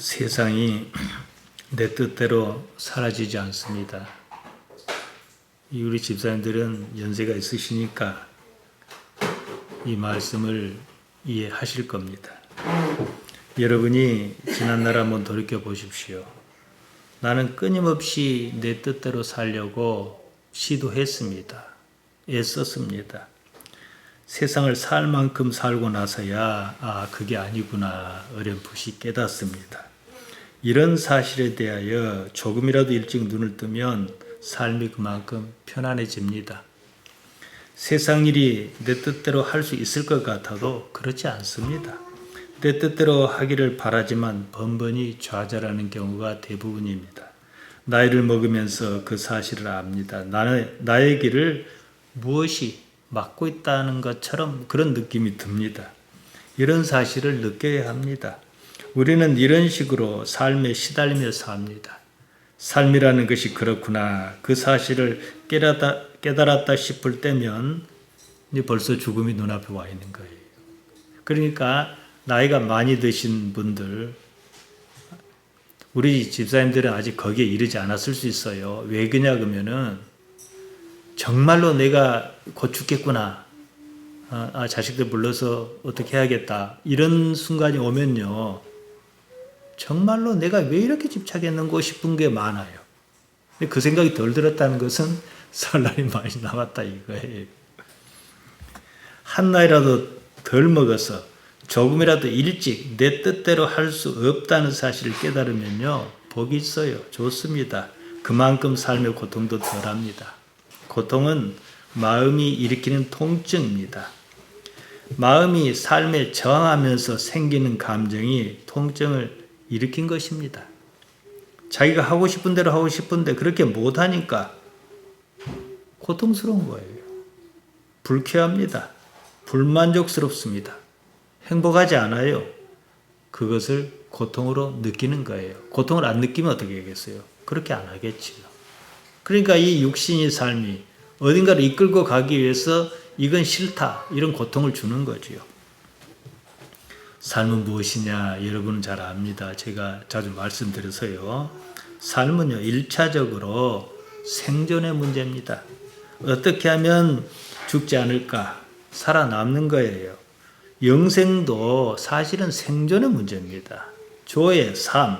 세상이 내 뜻대로 사라지지 않습니다. 우리 집사님들은 연세가 있으시니까 이 말씀을 이해하실 겁니다. 여러분이 지난날 한번 돌이켜 보십시오. 나는 끊임없이 내 뜻대로 살려고 시도했습니다. 애썼습니다. 세상을 살 만큼 살고 나서야 그게 아니구나 어렴풋이 깨닫습니다. 이런 사실에 대하여 조금이라도 일찍 눈을 뜨면 삶이 그만큼 편안해집니다. 세상 일이 내 뜻대로 할 수 있을 것 같아도 그렇지 않습니다. 내 뜻대로 하기를 바라지만 번번이 좌절하는 경우가 대부분입니다. 나이를 먹으면서 그 사실을 압니다. 나의 길을 무엇이 막고 있다는 것처럼 그런 느낌이 듭니다. 이런 사실을 느껴야 합니다. 우리는 이런 식으로 삶에 시달리며 삽니다. 삶이라는 것이 그렇구나. 그 사실을 깨달았다 싶을 때면 이제 벌써 죽음이 눈앞에 와 있는 거예요. 그러니까 나이가 많이 드신 분들, 우리 집사님들은 아직 거기에 이르지 않았을 수 있어요. 왜 그러냐 그러면은 정말로 내가 곧 죽겠구나. 자식들 불러서 어떻게 해야겠다. 이런 순간이 오면요. 정말로 내가 왜 이렇게 집착했는고 싶은 게 많아요. 근데 그 생각이 덜 들었다는 것은 살 날이 많이 남았다 이거예요. 한 나이라도 덜 먹어서 조금이라도 일찍 내 뜻대로 할 수 없다는 사실을 깨달으면요. 복이 있어요. 좋습니다. 그만큼 삶의 고통도 덜합니다. 고통은 마음이 일으키는 통증입니다. 마음이 삶에 저항하면서 생기는 감정이 통증을 일으킨 것입니다. 자기가 하고 싶은 대로 하고 싶은데 그렇게 못하니까 고통스러운 거예요. 불쾌합니다. 불만족스럽습니다. 행복하지 않아요. 그것을 고통으로 느끼는 거예요. 고통을 안 느끼면 어떻게 하겠어요? 그렇게 안 하겠지요. 그러니까 이 육신의 삶이 어딘가를 이끌고 가기 위해서 이건 싫다 이런 고통을 주는 거지요. 삶은 무엇이냐 여러분은 잘 압니다. 제가 자주 말씀드려서요. 삶은요 1차적으로 생존의 문제입니다. 어떻게 하면 죽지 않을까 살아남는 거예요. 영생도 사실은 생존의 문제입니다. 조의 삶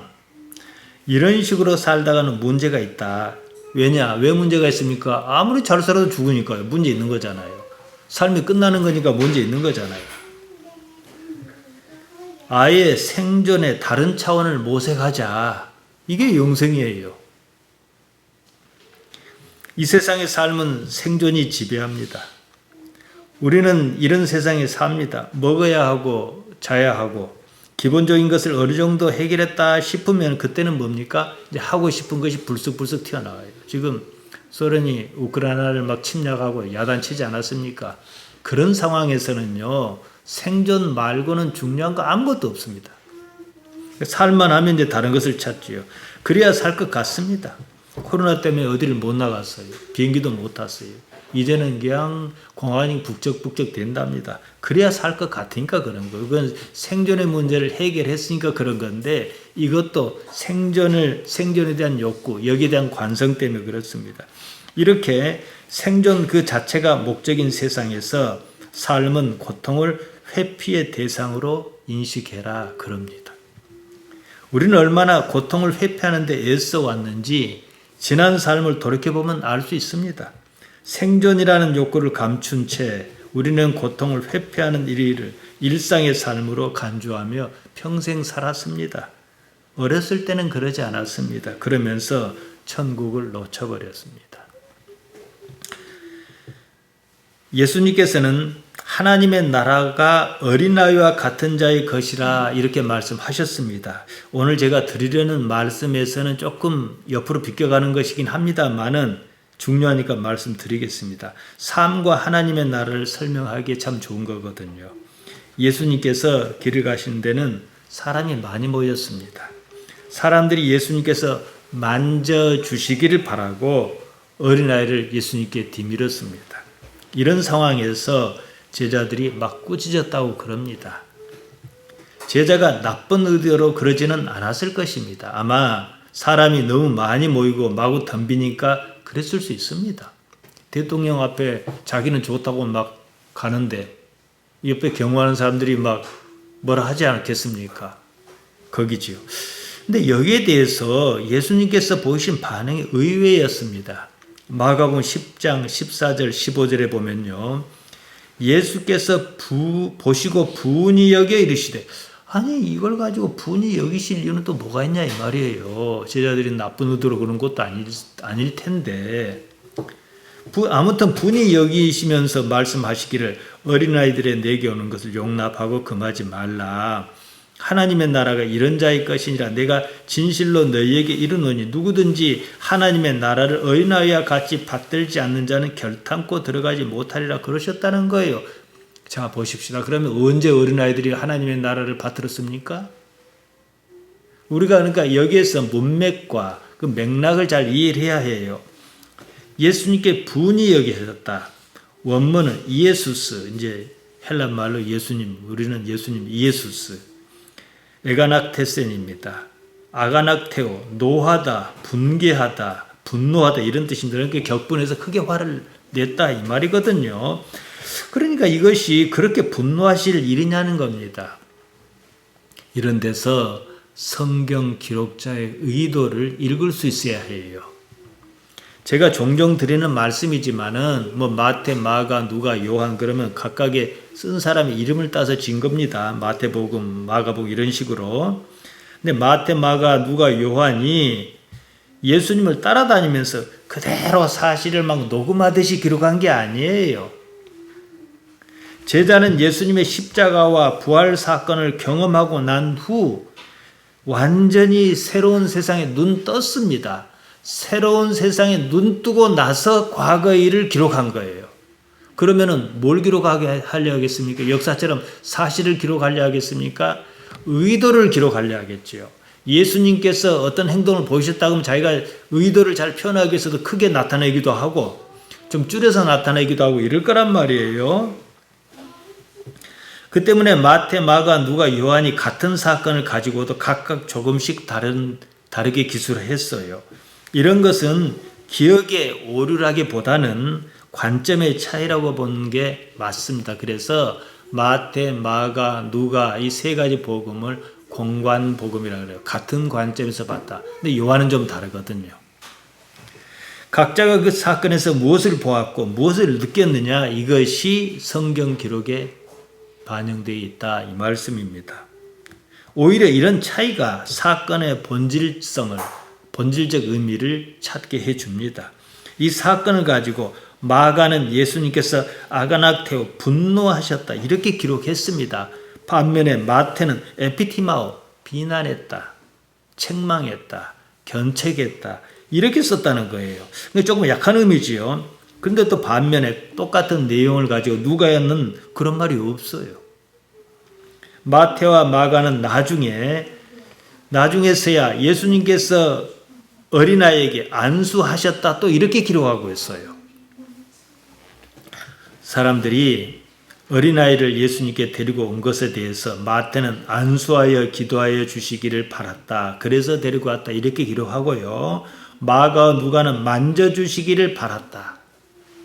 이런 식으로 살다가는 문제가 있다. 왜냐? 왜 문제가 있습니까? 아무리 잘 살아도 죽으니까요. 문제 있는 거잖아요. 삶이 끝나는 거니까 문제 있는 거잖아요. 아예 생존의 다른 차원을 모색하자. 이게 영생이에요. 이 세상의 삶은 생존이 지배합니다. 우리는 이런 세상에 삽니다. 먹어야 하고 자야 하고 기본적인 것을 어느 정도 해결했다 싶으면 그때는 뭡니까? 이제 하고 싶은 것이 불쑥불쑥 튀어나와요. 지금 소련이 우크라이나를 막 침략하고 야단치지 않았습니까? 그런 상황에서는요. 생존 말고는 중요한 거 아무것도 없습니다. 살만 하면 이제 다른 것을 찾지요. 그래야 살 것 같습니다. 코로나 때문에 어디를 못 나갔어요. 비행기도 못 탔어요. 이제는 그냥 공항이 북적북적 된답니다. 그래야 살 것 같으니까 그런 거예요. 그건 생존의 문제를 해결했으니까 그런 건데 이것도 생존에 대한 욕구, 여기에 대한 관성 때문에 그렇습니다. 이렇게 생존 그 자체가 목적인 세상에서 삶은 고통을 회피의 대상으로 인식해라 그럽니다. 우리는 얼마나 고통을 회피하는 데 애써 왔는지 지난 삶을 돌이켜보면 알 수 있습니다. 생존이라는 욕구를 감춘 채 우리는 고통을 회피하는 일을 일상의 삶으로 간주하며 평생 살았습니다. 어렸을 때는 그러지 않았습니다. 그러면서 천국을 놓쳐버렸습니다. 예수님께서는 하나님의 나라가 어린아이와 같은 자의 것이라 이렇게 말씀하셨습니다. 오늘 제가 드리려는 말씀에서는 조금 옆으로 비껴가는 것이긴 합니다만은 중요하니까 말씀드리겠습니다. 삶과 하나님의 나라를 설명하기에 참 좋은 거거든요. 예수님께서 길을 가시는 데는 사람이 많이 모였습니다. 사람들이 예수님께서 만져주시기를 바라고 어린아이를 예수님께 뒤밀었습니다. 이런 상황에서 제자들이 막 꾸짖었다고 그럽니다. 제자가 나쁜 의도로 그러지는 않았을 것입니다. 아마 사람이 너무 많이 모이고 마구 덤비니까 그랬을 수 있습니다. 대통령 앞에 자기는 좋다고 막 가는데 옆에 경호하는 사람들이 막 뭐라 하지 않겠습니까? 거기지요. 근데 여기에 대해서 예수님께서 보이신 반응이 의외였습니다. 마가복음 10장 14절 15절에 보면요. 예수께서 보시고 분이 여겨 이르시되, 아니 이걸 가지고 분이 여기실 이유는 또 뭐가 있냐 이 말이에요. 제자들이 나쁜 의도로 그런 것도 아닐 텐데, 아무튼 분이 여기시면서 말씀하시기를 어린아이들의 내게 오는 것을 용납하고 금하지 말라. 하나님의 나라가 이런 자의 것이니라. 내가 진실로 너희에게 이르노니 누구든지 하나님의 나라를 어린아이와 같이 받들지 않는 자는 결탄코 들어가지 못하리라 그러셨다는 거예요. 자 보십시다. 그러면 언제 어린아이들이 하나님의 나라를 받들었습니까? 우리가 그러니까 여기에서 문맥과 그 맥락을 잘 이해를 해야 해요. 예수님께 분이 여기셨다. 원문은 이에수스, 이제 헬라 말로 예수님, 우리는 예수님 이에수스, 에가낙테센입니다. 아가낙테오, 노하다, 분개하다, 분노하다 이런 뜻입니다. 그러니까 격분해서 크게 화를 냈다 이 말이거든요. 그러니까 이것이 그렇게 분노하실 일이냐는 겁니다. 이런 데서 성경 기록자의 의도를 읽을 수 있어야 해요. 제가 종종 드리는 말씀이지만은 뭐 마태, 마가, 누가, 요한 그러면 각각의 쓴 사람의 이름을 따서 진 겁니다. 마태복음, 마가복음 이런 식으로. 근데 마태, 마가, 누가, 요한이 예수님을 따라다니면서 그대로 사실을 막 녹음하듯이 기록한 게 아니에요. 제자는 예수님의 십자가와 부활 사건을 경험하고 난 후 완전히 새로운 세상에 눈 떴습니다. 새로운 세상에 눈 뜨고 나서 과거의 일을 기록한 거예요. 그러면은 뭘 기록하게 하려 하겠습니까? 역사처럼 사실을 기록하려 하겠습니까? 의도를 기록하려 하겠죠. 예수님께서 어떤 행동을 보이셨다고 하면 자기가 의도를 잘 표현하기 위해서도 크게 나타내기도 하고 좀 줄여서 나타내기도 하고 이럴 거란 말이에요. 그 때문에 마태, 마가, 누가, 요한이 같은 사건을 가지고도 각각 조금씩 다르게 기술을 했어요. 이런 것은 기억의 오류라기보다는 관점의 차이라고 보는 게 맞습니다. 그래서 마태, 마가, 누가 이 세 가지 복음을 공관 복음이라고 그래요. 같은 관점에서 봤다. 근데 요한은 좀 다르거든요. 각자가 그 사건에서 무엇을 보았고 무엇을 느꼈느냐 이것이 성경 기록에 반영되어 있다 이 말씀입니다. 오히려 이런 차이가 사건의 본질적 의미를 찾게 해줍니다. 이 사건을 가지고 마가는 예수님께서 아가낙테오 분노하셨다 이렇게 기록했습니다. 반면에 마태는 에피티마오 비난했다, 책망했다, 견책했다 이렇게 썼다는 거예요. 조금 약한 의미지요. 그런데 또 반면에 똑같은 내용을 가지고 누가는 그런 말이 없어요. 마태와 마가는 나중에서야 예수님께서 어린아이에게 안수하셨다 또 이렇게 기록하고 있어요. 사람들이 어린아이를 예수님께 데리고 온 것에 대해서 마태는 안수하여 기도하여 주시기를 바랐다. 그래서 데리고 왔다 이렇게 기록하고요. 마가와 누가는 만져주시기를 바랐다.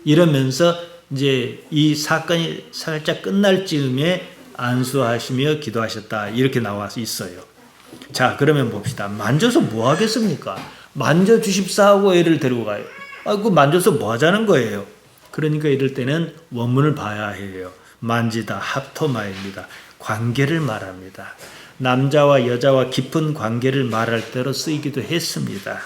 이러면서 이제 이 사건이 살짝 끝날 즈음에 안수하시며 기도하셨다 이렇게 나와 있어요. 자 그러면 봅시다. 만져서 뭐 하겠습니까? 만져주십사 하고 애를 데리고 가요. 그 만져서 뭐 하자는 거예요? 그러니까 이럴 때는 원문을 봐야 해요. 만지다 합토마입니다. 관계를 말합니다. 남자와 여자와 깊은 관계를 말할 때로 쓰이기도 했습니다.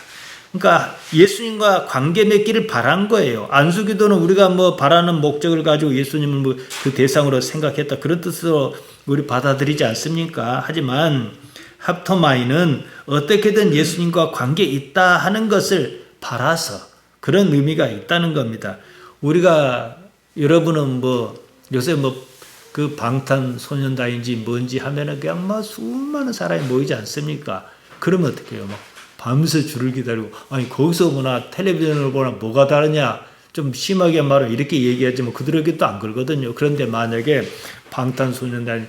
그러니까 예수님과 관계 맺기를 바란 거예요. 안수기도는 우리가 뭐 바라는 목적을 가지고 예수님을 뭐 그 대상으로 생각했다 그런 뜻으로 우리 받아들이지 않습니까? 하지만 합토마이는 어떻게든 예수님과 관계 있다 하는 것을 바라서 그런 의미가 있다는 겁니다. 우리가 여러분은 뭐 요새 뭐 그 방탄소년단인지 뭔지 하면은 그냥 막 수많은 사람이 모이지 않습니까? 그러면 어떻게 해요? 막 밤새 줄을 기다리고 아니 거기서 보나 텔레비전을 보나 뭐가 다르냐? 좀 심하게 말하면 이렇게 얘기하지만 그들에게도 안 그러거든요. 그런데 만약에 방탄소년단이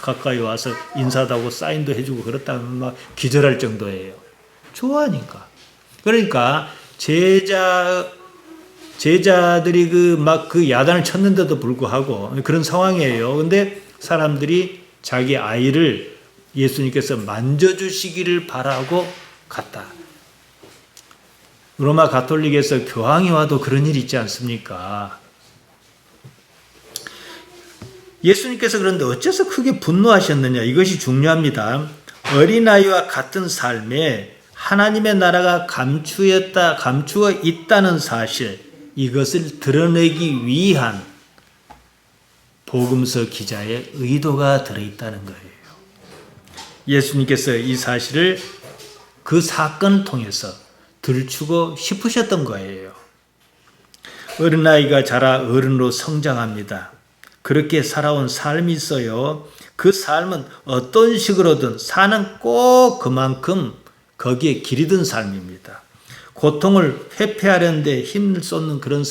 가까이 와서 인사도 하고 사인도 해주고 그렇다면 막 기절할 정도예요. 좋아하니까. 그러니까 제자들이 그 야단을 쳤는데도 불구하고 그런 상황이에요. 근데 사람들이 자기 아이를 예수님께서 만져주시기를 바라고 갔다. 로마 가톨릭에서 교황이 와도 그런 일이 있지 않습니까? 예수님께서 그런데 어째서 크게 분노하셨느냐? 이것이 중요합니다. 어린아이와 같은 삶에 하나님의 나라가 감추어 있다는 사실, 이것을 드러내기 위한 복음서 기자의 의도가 들어있다는 거예요. 예수님께서 이 사실을 그 사건을 통해서 들추고 싶으셨던 거예요. 어린아이가 자라 어른으로 성장합니다. 그렇게 살아온 삶이 있어요. 그 삶은 어떤 식으로든 사는 꼭 그만큼 거기에 길이든 삶입니다. 고통을 회피하려는데 힘을 쏟는 그런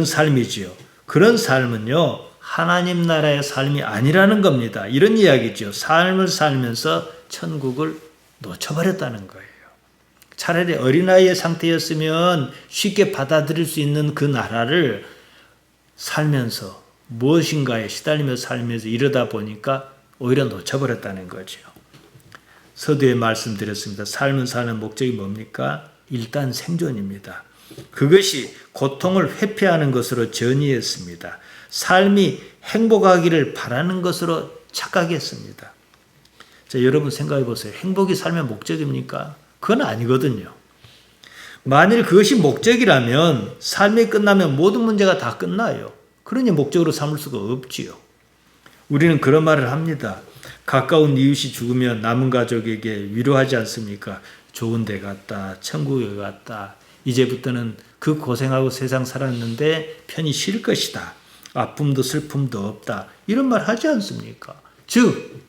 삶이지요. 그런 삶은요, 하나님 나라의 삶이 아니라는 겁니다. 이런 이야기죠. 삶을 살면서 천국을 놓쳐버렸다는 거예요. 차라리 어린아이의 상태였으면 쉽게 받아들일 수 있는 그 나라를 살면서 무엇인가에 시달리며 살면서 이러다 보니까 오히려 놓쳐버렸다는 거죠. 서두에 말씀드렸습니다. 삶을 사는 목적이 뭡니까? 일단 생존입니다. 그것이 고통을 회피하는 것으로 전이했습니다. 삶이 행복하기를 바라는 것으로 착각했습니다. 자, 여러분 생각해 보세요. 행복이 삶의 목적입니까? 그건 아니거든요. 만일 그것이 목적이라면 삶이 끝나면 모든 문제가 다 끝나요. 그러니 목적으로 삼을 수가 없지요. 우리는 그런 말을 합니다. 가까운 이웃이 죽으면 남은 가족에게 위로하지 않습니까? 좋은 데 갔다, 천국에 갔다. 이제부터는 그 고생하고 세상 살았는데 편히 쉴 것이다. 아픔도 슬픔도 없다. 이런 말 하지 않습니까? 즉,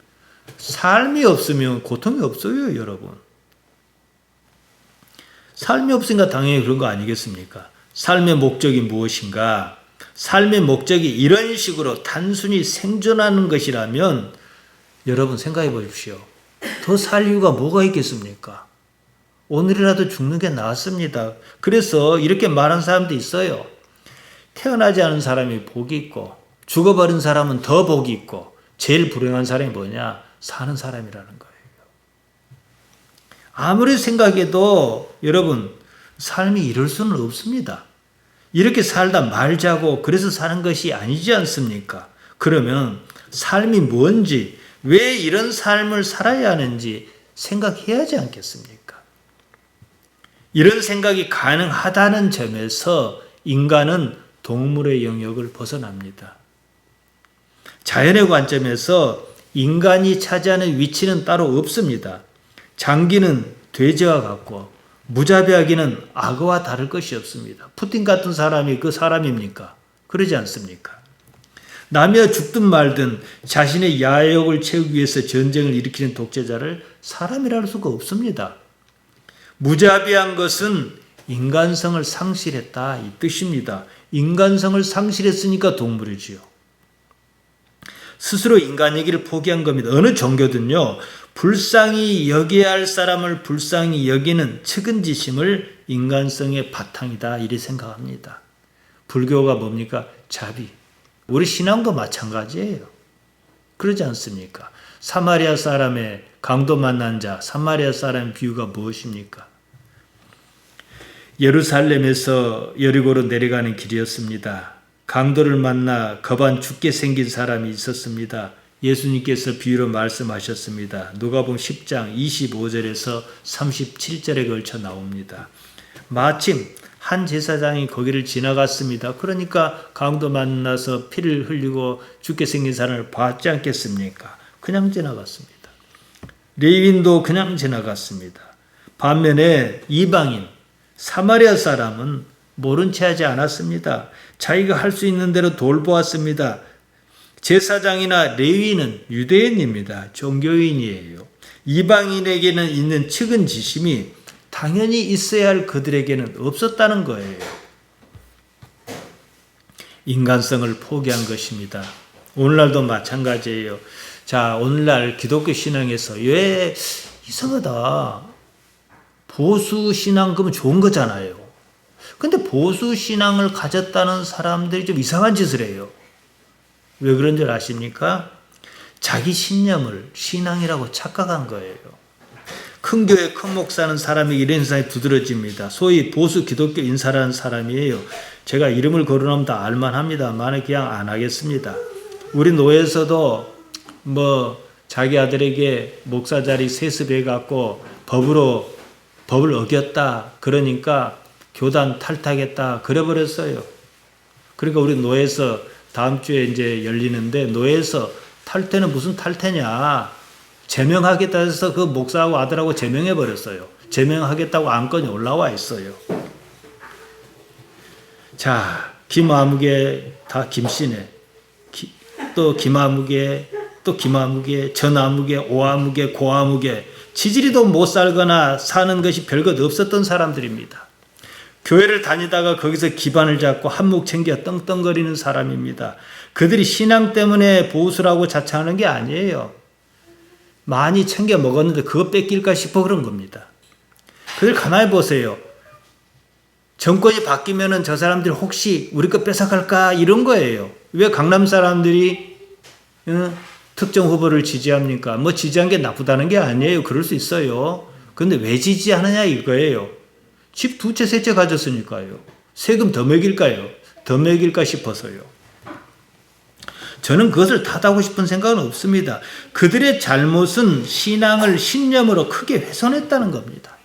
삶이 없으면 고통이 없어요, 여러분. 삶이 없으니까 당연히 그런 거 아니겠습니까? 삶의 목적이 무엇인가? 삶의 목적이 이런 식으로 단순히 생존하는 것이라면 여러분 생각해 보십시오. 더 살 이유가 뭐가 있겠습니까? 오늘이라도 죽는 게 낫습니다. 그래서 이렇게 말하는 사람도 있어요. 태어나지 않은 사람이 복이 있고 죽어버린 사람은 더 복이 있고 제일 불행한 사람이 뭐냐? 사는 사람이라는 거예요. 아무리 생각해도 여러분 삶이 이럴 수는 없습니다. 이렇게 살다 말자고 그래서 사는 것이 아니지 않습니까? 그러면 삶이 뭔지, 왜 이런 삶을 살아야 하는지 생각해야 하지 않겠습니까? 이런 생각이 가능하다는 점에서 인간은 동물의 영역을 벗어납니다. 자연의 관점에서 인간이 차지하는 위치는 따로 없습니다. 장기는 돼지와 같고 무자비하기는 악어와 다를 것이 없습니다. 푸틴 같은 사람이 그 사람입니까? 그러지 않습니까? 남이 죽든 말든 자신의 야욕을 채우기 위해서 전쟁을 일으키는 독재자를 사람이라 할 수가 없습니다. 무자비한 것은 인간성을 상실했다 이 뜻입니다. 인간성을 상실했으니까 동물이지요. 스스로 인간 얘기를 포기한 겁니다. 어느 종교든요. 불쌍히 여겨야 할 사람을 불쌍히 여기는 측은지심을 인간성의 바탕이다 이리 생각합니다. 불교가 뭡니까? 자비. 우리 신앙도 마찬가지예요. 그러지 않습니까? 사마리아 사람의 강도 만난 자, 사마리아 사람의 비유가 무엇입니까? 예루살렘에서 여리고로 내려가는 길이었습니다. 강도를 만나 겁안 죽게 생긴 사람이 있었습니다. 예수님께서 비유로 말씀하셨습니다. 누가복음 10장 25절에서 37절에 걸쳐 나옵니다. 마침 한 제사장이 거기를 지나갔습니다. 그러니까 강도 만나서 피를 흘리고 죽게 생긴 사람을 봤지 않겠습니까? 그냥 지나갔습니다. 레위인도 그냥 지나갔습니다. 반면에 이방인, 사마리아 사람은 모른 채 하지 않았습니다. 자기가 할 수 있는 대로 돌보았습니다. 제사장이나 레위인은 유대인입니다. 종교인이에요. 이방인에게는 있는 측은지심이 당연히 있어야 할 그들에게는 없었다는 거예요. 인간성을 포기한 것입니다. 오늘날도 마찬가지예요. 자, 오늘날 기독교 신앙에서 왜 이상하다. 보수 신앙 그러면 좋은 거잖아요. 근데 보수 신앙을 가졌다는 사람들이 좀 이상한 짓을 해요. 왜 그런 줄 아십니까? 자기 신념을 신앙이라고 착각한 거예요. 큰 교회 큰 목사는 사람이 이런 세상에 두드러집니다. 소위 보수 기독교 인사라는 사람이에요. 제가 이름을 거론하면 다 알만합니다만 그냥 안 하겠습니다. 우리 노예에서도 자기 아들에게 목사 자리 세습해갖고 법을 어겼다. 그러니까 교단 탈퇴하겠다. 그래버렸어요. 그러니까 우리 노예에서 다음 주에 이제 열리는데 노예에서 탈퇴는 무슨 탈퇴냐. 제명하겠다 해서 그 목사하고 아들하고 제명해버렸어요. 제명하겠다고 안건이 올라와 있어요. 자, 김아무개 다 김씨네. 또 김아무개, 또 김아무개, 전아무개, 오아무개, 고아무개. 지지리도 못 살거나 사는 것이 별것 없었던 사람들입니다. 교회를 다니다가 거기서 기반을 잡고 한몫 챙겨 떵떵거리는 사람입니다. 그들이 신앙 때문에 보수라고 자처하는 게 아니에요. 많이 챙겨 먹었는데 그거 뺏길까 싶어 그런 겁니다. 그들 가만히 보세요. 정권이 바뀌면은 저 사람들이 혹시 우리 거 뺏어갈까 이런 거예요. 왜 강남 사람들이 특정 후보를 지지합니까? 지지한 게 나쁘다는 게 아니에요. 그럴 수 있어요. 그런데 왜 지지하느냐 이거예요. 집 2채, 3채 가졌으니까요. 세금 더 매길까요? 더 매길까 싶어서요. 저는 그것을 탓하고 싶은 생각은 없습니다. 그들의 잘못은 신앙을 신념으로 크게 훼손했다는 겁니다.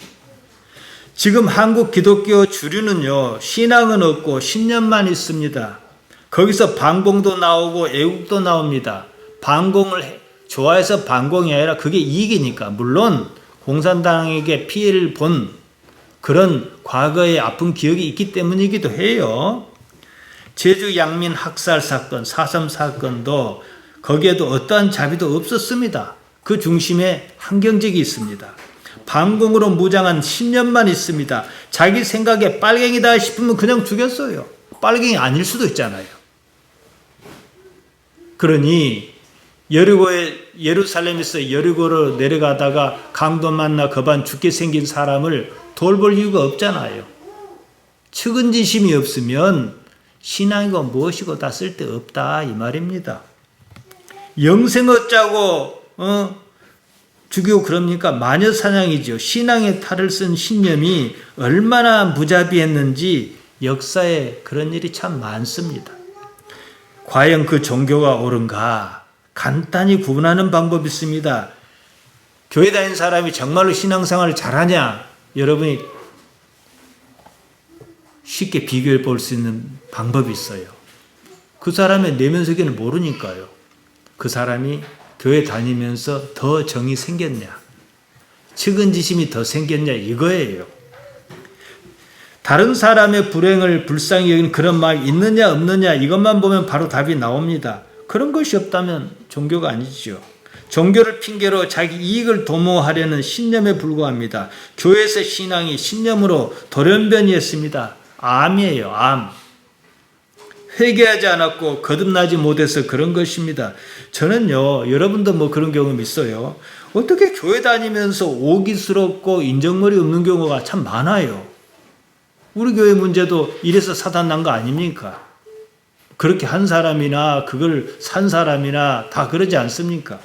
지금 한국 기독교 주류는요, 신앙은 없고 신념만 있습니다. 거기서 반공도 나오고 애국도 나옵니다. 반공을 좋아해서 반공이 아니라 그게 이익이니까. 물론 공산당에게 피해를 본 그런 과거의 아픈 기억이 있기 때문이기도 해요. 제주 양민 학살 사건, 4.3 사건도 거기에도 어떠한 자비도 없었습니다. 그 중심에 한경직이 있습니다. 반공으로 무장한 신념만 있습니다. 자기 생각에 빨갱이다 싶으면 그냥 죽였어요. 빨갱이 아닐 수도 있잖아요. 그러니 예루살렘에서 여리고로 내려가다가 강도 만나 거반 죽게 생긴 사람을 돌볼 이유가 없잖아요. 측은지심이 없으면 신앙이고 무엇이고 다 쓸데없다 이 말입니다. 영생 얻자고 죽이고 그럽니까? 마녀사냥이죠. 신앙의 탈을 쓴 신념이 얼마나 무자비했는지 역사에 그런 일이 참 많습니다. 과연 그 종교가 옳은가? 간단히 구분하는 방법이 있습니다. 교회 다니는 사람이 정말로 신앙생활을 잘하냐? 여러분이 쉽게 비교해 볼 수 있는 방법이 있어요. 그 사람의 내면 세계는 모르니까요. 그 사람이 교회 다니면서 더 정이 생겼냐, 측은지심이 더 생겼냐 이거예요. 다른 사람의 불행을 불쌍히 여기는 그런 마음이 있느냐 없느냐 이것만 보면 바로 답이 나옵니다. 그런 것이 없다면 종교가 아니죠. 종교를 핑계로 자기 이익을 도모하려는 신념에 불과합니다. 교회에서 신앙이 신념으로 돌연변이했습니다. 암이에요. 암. 회개하지 않았고 거듭나지 못해서 그런 것입니다. 저는요, 여러분도 그런 경험이 있어요. 어떻게 교회 다니면서 오기스럽고 인정머리 없는 경우가 참 많아요. 우리 교회 문제도 이래서 사단 난 거 아닙니까? 그렇게 한 사람이나 그걸 산 사람이나 다 그러지 않습니까?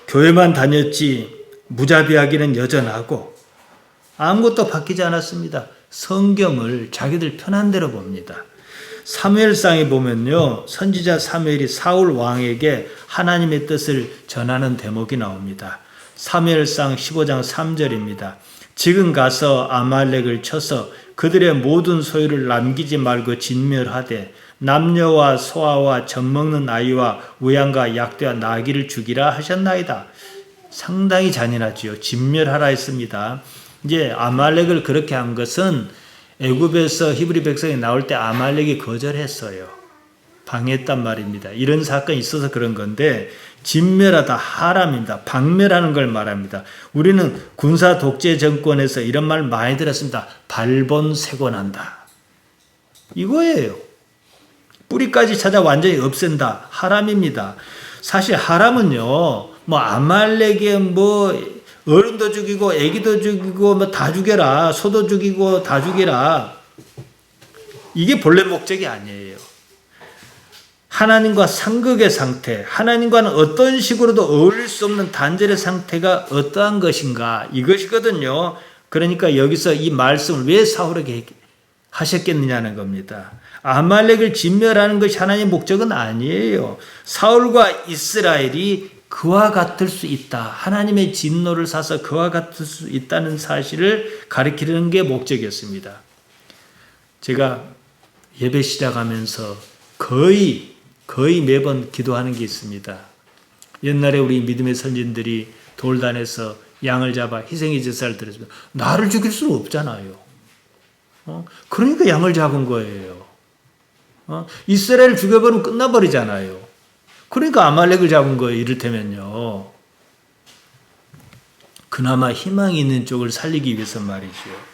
교회만 다녔지 무자비하기는 여전하고 아무것도 바뀌지 않았습니다. 성경을 자기들 편한 대로 봅니다. 사무엘상에 보면요, 선지자 사무엘이 사울 왕에게 하나님의 뜻을 전하는 대목이 나옵니다. 사무엘상 15장 3절입니다. 지금 가서 아말렉을 쳐서 그들의 모든 소유를 남기지 말고 진멸하되 남녀와 소아와 젖먹는 아이와 우양과 약대와 나귀를 죽이라 하셨나이다. 상당히 잔인하지요. 진멸하라 했습니다. 이제 아말렉을 그렇게 한 것은 애굽에서 히브리 백성이 나올 때 아말렉이 거절했어요. 방해했단 말입니다. 이런 사건이 있어서 그런 건데 진멸하다 하람입니다. 박멸하는 걸 말합니다. 우리는 군사 독재 정권에서 이런 말 많이 들었습니다. 발본색원한다. 이거예요. 뿌리까지 찾아 완전히 없앤다. 하람입니다. 사실 하람은요, 뭐 아말렉에 뭐 어른도 죽이고 애기도 죽이고 뭐 다 죽여라. 소도 죽이고 다 죽여라. 이게 본래 목적이 아니에요. 하나님과 상극의 상태, 하나님과는 어떤 식으로도 어울릴 수 없는 단절의 상태가 어떠한 것인가, 이것이거든요. 그러니까 여기서 이 말씀을 왜 사울에게 하셨겠느냐는 겁니다. 아말렉을 진멸하는 것이 하나님의 목적은 아니에요. 사울과 이스라엘이 그와 같을 수 있다. 하나님의 진노를 사서 그와 같을 수 있다는 사실을 가리키는 게 목적이었습니다. 제가 예배 시작하면서 거의 매번 기도하는 게 있습니다. 옛날에 우리 믿음의 선진들이 돌단에서 양을 잡아 희생의 제사를 드렸습니다. 나를 죽일 수는 없잖아요. 그러니까 양을 잡은 거예요. 이스라엘을 죽여버리면 끝나버리잖아요. 그러니까 아말렉을 잡은 거예요. 이를테면요. 그나마 희망이 있는 쪽을 살리기 위해서 말이죠.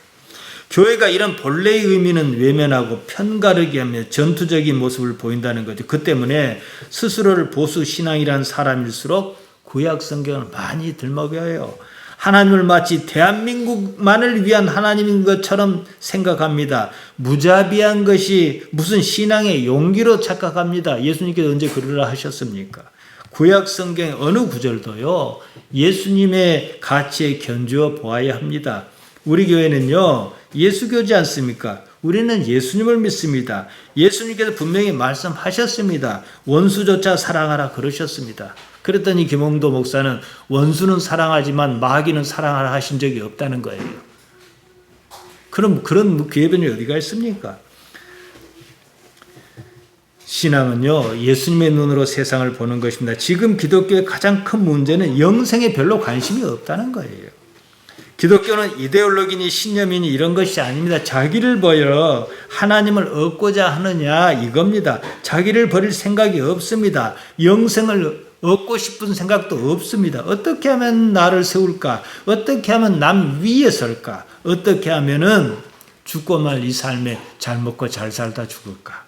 교회가 이런 본래의 의미는 외면하고 편가르기 하며 전투적인 모습을 보인다는 거죠. 그 때문에 스스로를 보수 신앙이라는 사람일수록 구약 성경을 많이 들먹여요. 하나님을 마치 대한민국만을 위한 하나님인 것처럼 생각합니다. 무자비한 것이 무슨 신앙의 용기로 착각합니다. 예수님께서 언제 그러라 하셨습니까? 구약 성경의 어느 구절도요, 예수님의 가치에 견주어 보아야 합니다. 우리 교회는요, 예수교지 않습니까? 우리는 예수님을 믿습니다. 예수님께서 분명히 말씀하셨습니다. 원수조차 사랑하라 그러셨습니다. 그랬더니 김홍도 목사는 원수는 사랑하지만 마귀는 사랑하라 하신 적이 없다는 거예요. 그럼 그런 교회변이 어디가 있습니까? 신앙은요, 예수님의 눈으로 세상을 보는 것입니다. 지금 기독교의 가장 큰 문제는 영생에 별로 관심이 없다는 거예요. 기독교는 이데올로기니 신념이니 이런 것이 아닙니다. 자기를 버려 하나님을 얻고자 하느냐 이겁니다. 자기를 버릴 생각이 없습니다. 영생을 얻고 싶은 생각도 없습니다. 어떻게 하면 나를 세울까? 어떻게 하면 남 위에 설까? 어떻게 하면은 죽고 말 이 삶에 잘 먹고 잘 살다 죽을까?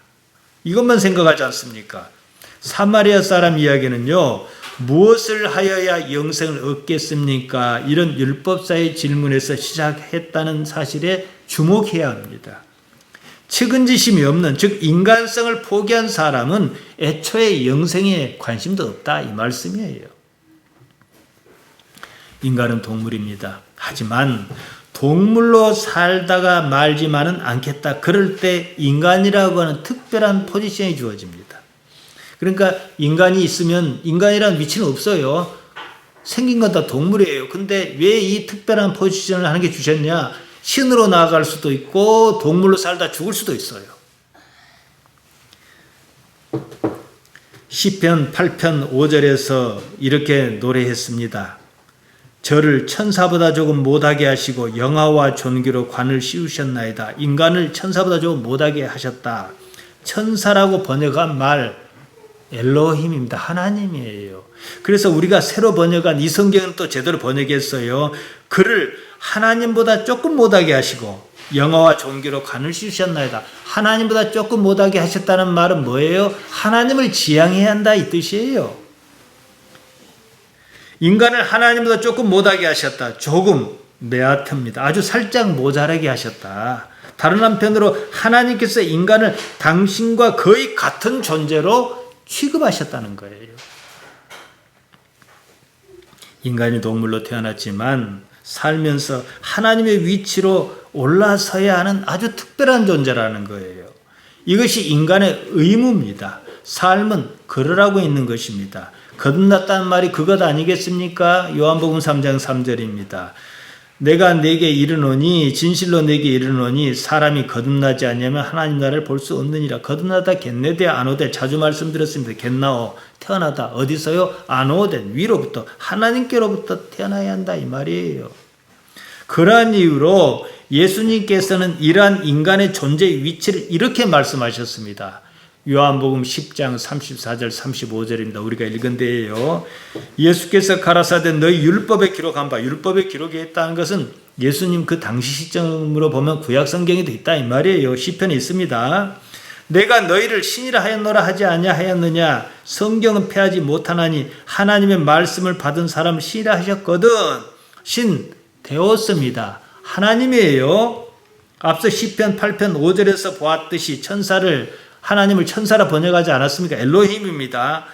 이것만 생각하지 않습니까? 사마리아 사람 이야기는요, 무엇을 하여야 영생을 얻겠습니까? 이런 율법사의 질문에서 시작했다는 사실에 주목해야 합니다. 측은지심이 없는, 즉 인간성을 포기한 사람은 애초에 영생에 관심도 없다, 이 말씀이에요. 인간은 동물입니다. 하지만 동물로 살다가 말지만은 않겠다. 그럴 때 인간이라고 하는 특별한 포지션이 주어집니다. 그러니까 인간이 있으면 인간이라는 위치는 없어요. 생긴 건 다 동물이에요. 근데 왜 이 특별한 포지션을 하는 게 주셨냐? 신으로 나아갈 수도 있고 동물로 살다 죽을 수도 있어요. 시편 8편 5절에서 이렇게 노래했습니다. 저를 천사보다 조금 못하게 하시고 영화와 존귀로 관을 씌우셨나이다. 인간을 천사보다 조금 못하게 하셨다. 천사라고 번역한 말 엘로힘입니다. 하나님이에요. 그래서 우리가 새로 번역한 이 성경은 또 제대로 번역했어요. 그를 하나님보다 조금 못하게 하시고 영화와 존귀로 관을 씌우셨나이다. 하나님보다 조금 못하게 하셨다는 말은 뭐예요? 하나님을 지향해야 한다 이 뜻이에요. 인간을 하나님보다 조금 못하게 하셨다. 조금 메아트입니다. 아주 살짝 모자라게 하셨다. 다른 한편으로 하나님께서 인간을 당신과 거의 같은 존재로 취급하셨다는 거예요. 인간이 동물로 태어났지만 살면서 하나님의 위치로 올라서야 하는 아주 특별한 존재라는 거예요. 이것이 인간의 의무입니다. 삶은 그러라고 있는 것입니다. 거듭났다는 말이 그것 아니겠습니까? 요한복음 3장 3절입니다. 내가 내게 이르노니 진실로 내게 이르노니 사람이 거듭나지 않으면 하나님 나라를 볼 수 없느니라. 거듭나다 겟네데 아노데 자주 말씀드렸습니다. 겟나오 태어나다 어디서요? 아노데 위로부터 하나님께로부터 태어나야 한다 이 말이에요. 그러한 이유로 예수님께서는 이러한 인간의 존재의 위치를 이렇게 말씀하셨습니다. 요한복음 10장 34절 35절입니다. 우리가 읽은 데에요. 예수께서 가라사대 너희 율법에 기록한 바, 율법에 기록했다는 것은 예수님 그 당시 시점으로 보면 구약 성경에도 있다 이 말이에요. 시편에 있습니다. 내가 너희를 신이라 하였노라 하지 아니하였느냐. 성경은 패하지 못하나니 하나님의 말씀을 받은 사람을 신이라 하셨거든. 신 되었습니다. 하나님이에요. 앞서 시편 8편 5절에서 보았듯이 하나님을 천사라 번역하지 않았습니까? 엘로힘입니다.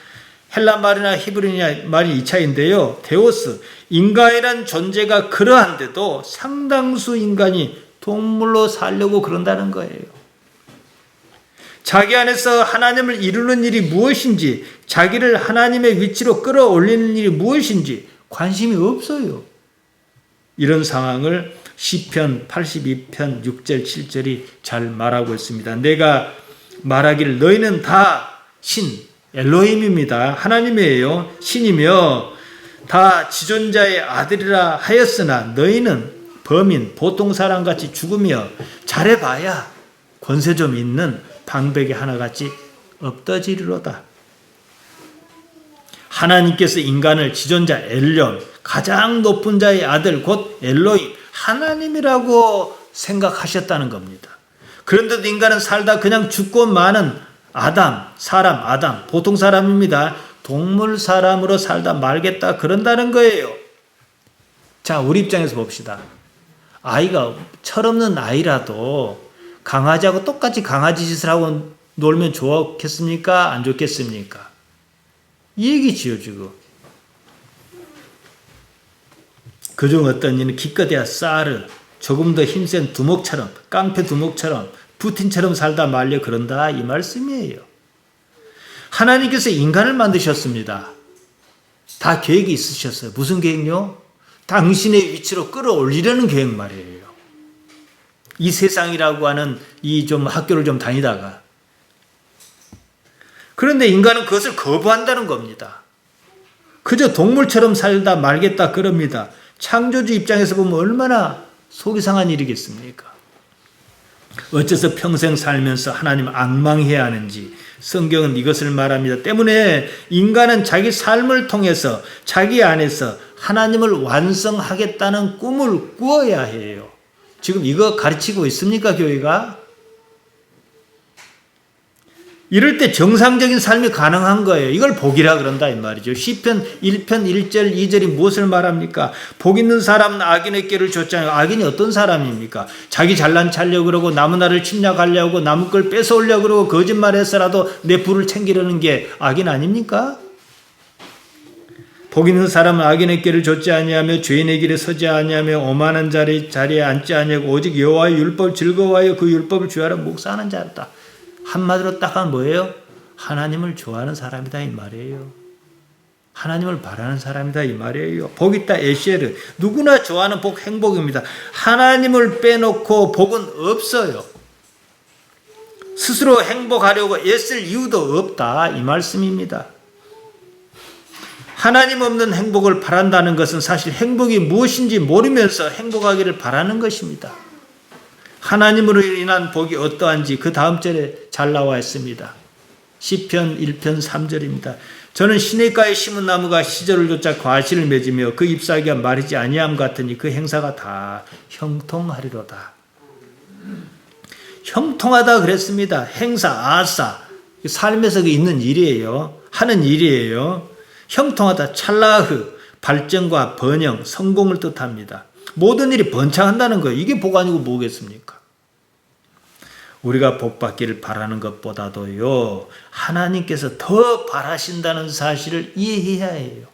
헬라 말이나 히브리나 말이 이 차이인데요. 데오스, 인간이란 존재가 그러한데도 상당수 인간이 동물로 살려고 그런다는 거예요. 자기 안에서 하나님을 이루는 일이 무엇인지, 자기를 하나님의 위치로 끌어올리는 일이 무엇인지 관심이 없어요. 이런 상황을 시편 82편 6절 7절이 잘 말하고 있습니다. 내가 말하기를 너희는 다 신, 엘로힘입니다. 하나님이에요. 신이며 다 지존자의 아들이라 하였으나 너희는 범인, 보통 사람같이 죽으며 잘해봐야 권세 좀 있는 방백이 하나같이 엎어지리로다. 하나님께서 인간을 지존자 엘yon, 가장 높은 자의 아들 곧 엘로힘, 하나님이라고 생각하셨다는 겁니다. 그런데도 인간은 살다 그냥 죽고 마는 아담, 보통 사람입니다. 동물 사람으로 살다 말겠다 그런다는 거예요. 자, 우리 입장에서 봅시다. 아이가 철없는 아이라도 강아지하고 똑같이 강아지 짓을 하고 놀면 좋겠습니까? 안 좋겠습니까? 이 얘기지요, 지금. 그중 어떤 이는 기껏해야 쌀을 조금 더 힘센 두목처럼, 깡패 두목처럼, 푸틴처럼 살다 말려 그런다 이 말씀이에요. 하나님께서 인간을 만드셨습니다. 다 계획이 있으셨어요. 무슨 계획요? 당신의 위치로 끌어올리려는 계획 말이에요. 이 세상이라고 하는 이 좀 학교를 좀 다니다가. 그런데 인간은 그것을 거부한다는 겁니다. 그저 동물처럼 살다 말겠다 그럽니다. 창조주 입장에서 보면 얼마나 속이 상한 일이겠습니까? 어째서 평생 살면서 하나님 앙망해야 하는지 성경은 이것을 말합니다. 때문에 인간은 자기 삶을 통해서 자기 안에서 하나님을 완성하겠다는 꿈을 꾸어야 해요. 지금 이거 가르치고 있습니까, 교회가? 이럴 때 정상적인 삶이 가능한 거예요. 이걸 복이라 그런다 이 말이죠. 시편 1편 1절 2절이 무엇을 말합니까? 복 있는 사람은 악인의 길을 좇잖아요. 악인이 어떤 사람입니까? 자기 잘난 찰려고 그러고 남의 나를 침략하려고 남의 걸 뺏어오려고 그러고 거짓말해서라도 내 부를 챙기려는 게 악인 아닙니까? 복 있는 사람은 악인의 길을 좇지 아니하며 죄인의 길에 서지 아니하며 오만한 자리에 앉지 아니하고 오직 여호와의 율법 즐거워하여 그 율법을 주하라 묵상하는 자다. 한마디로 딱 하면 뭐예요? 하나님을 좋아하는 사람이다 이 말이에요. 하나님을 바라는 사람이다 이 말이에요. 복 있다 에시에르. 누구나 좋아하는 복 행복입니다. 하나님을 빼놓고 복은 없어요. 스스로 행복하려고 애쓸 이유도 없다 이 말씀입니다. 하나님 없는 행복을 바란다는 것은 사실 행복이 무엇인지 모르면서 행복하기를 바라는 것입니다. 하나님으로 인한 복이 어떠한지 그 다음 절에 잘 나와 있습니다. 시편 1편 3절입니다. 저는 시냇가에 심은 나무가 시절을 쫓아 과실을 맺으며 그 잎사귀가 마르지 아니함 같으니 그 행사가 다 형통하리로다. 형통하다 그랬습니다. 행사, 아사, 삶에서 있는 일이에요. 하는 일이에요. 형통하다, 찰라흐, 발전과 번영, 성공을 뜻합니다. 모든 일이 번창한다는 거예요. 이게 복 아니고 뭐겠습니까? 우리가 복 받기를 바라는 것보다도요, 하나님께서 더 바라신다는 사실을 이해해야 해요.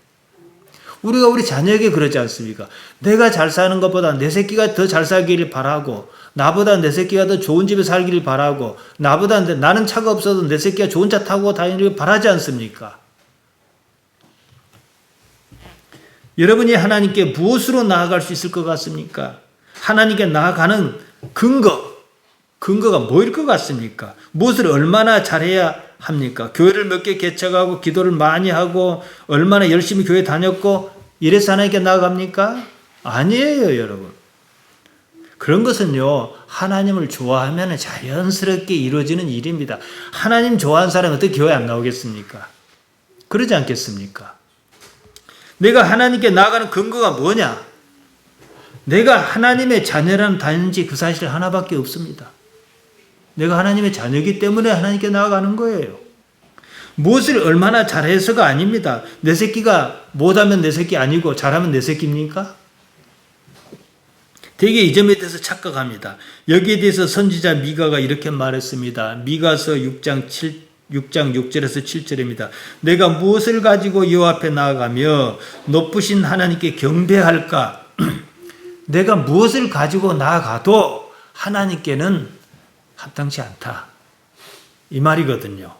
우리가 우리 자녀에게 그러지 않습니까? 내가 잘 사는 것보다 내 새끼가 더 잘 살기를 바라고, 나보다 내 새끼가 더 좋은 집에 살기를 바라고, 나는 차가 없어도 내 새끼가 좋은 차 타고 다니기를 바라지 않습니까? 여러분이 하나님께 무엇으로 나아갈 수 있을 것 같습니까? 하나님께 나아가는 근거가 뭐일 것 같습니까? 무엇을 얼마나 잘해야 합니까? 교회를 몇 개 개척하고 기도를 많이 하고 얼마나 열심히 교회 다녔고 이래서 하나님께 나아갑니까? 아니에요, 여러분. 그런 것은요, 하나님을 좋아하면 자연스럽게 이루어지는 일입니다. 하나님 좋아하는 사람은 어떻게 교회 안 나오겠습니까? 그러지 않겠습니까? 내가 하나님께 나아가는 근거가 뭐냐? 내가 하나님의 자녀라는 단지 그 사실 하나밖에 없습니다. 내가 하나님의 자녀이기 때문에 하나님께 나아가는 거예요. 무엇을 얼마나 잘해서가 아닙니다. 내 새끼가 못하면 내 새끼 아니고 잘하면 내 새끼입니까? 되게 이 점에 대해서 착각합니다. 여기에 대해서 선지자 미가가 이렇게 말했습니다. 미가서 6장 6절에서 7절입니다. 내가 무엇을 가지고 여호와 앞에 나아가며 높으신 하나님께 경배할까? 내가 무엇을 가지고 나아가도 하나님께는 합당치 않다. 이 말이거든요.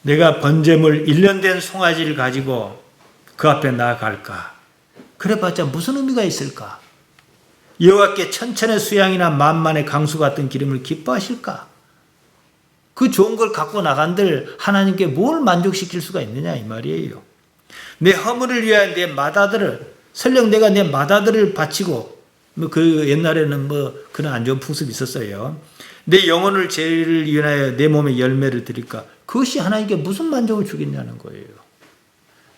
내가 번제물 1년 된 송아지를 가지고 그 앞에 나아갈까? 그래봤자 무슨 의미가 있을까? 여호와께 천천의 수양이나 만만의 강수 같은 기름을 기뻐하실까? 그 좋은 걸 갖고 나간들 하나님께 뭘 만족시킬 수가 있느냐 이 말이에요. 내 허물을 위하여 내 맏아들을 설령 내가 내 맏아들을 바치고 그 옛날에는 그런 안 좋은 풍습이 있었어요. 내 영혼을 죄를 위하여 내 몸에 열매를 드릴까? 그것이 하나님께 무슨 만족을 주겠냐는 거예요.